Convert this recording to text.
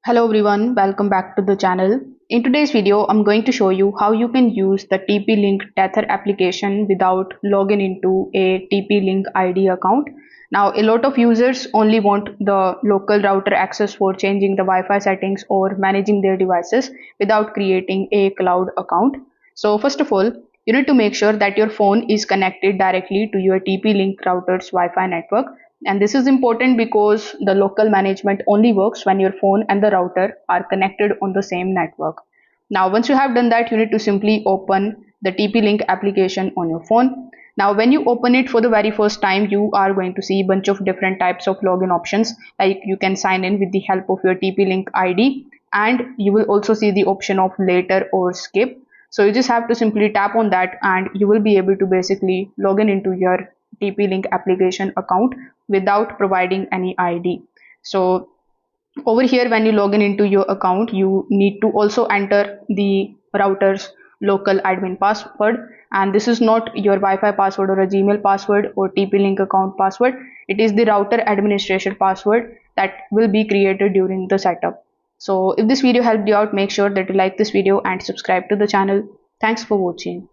Hello everyone, welcome back to the channel. In today's video, I'm going to show you how you can use the TP-Link Tether application without logging into a TP-Link ID account. Now, a lot of users only want the local router access for changing the Wi-Fi settings or managing their devices without creating a cloud account. So first of all, you need to make sure that your phone is connected directly to your TP-Link router's Wi-Fi network, and this is important because the local management only works when your phone and the router are connected on the same network. Now, once you have done that, you need to simply open the TP-Link application on your phone. Now, when you open it for the very first time, you are going to see a bunch of different types of login options. Like you can sign in with the help of your TP-Link ID, and you will also see the option of later or skip. So you just have to simply tap on that and you will be able to basically log in into your TP-Link application account without providing any ID. So over here, when you log in into your account, you need to also enter the router's local admin password. And this is not your Wi-Fi password or a Gmail password or TP-Link account password. It is the router administration password that will be created during the setup. So if this video helped you out, make sure that you like this video and subscribe to the channel. Thanks for watching.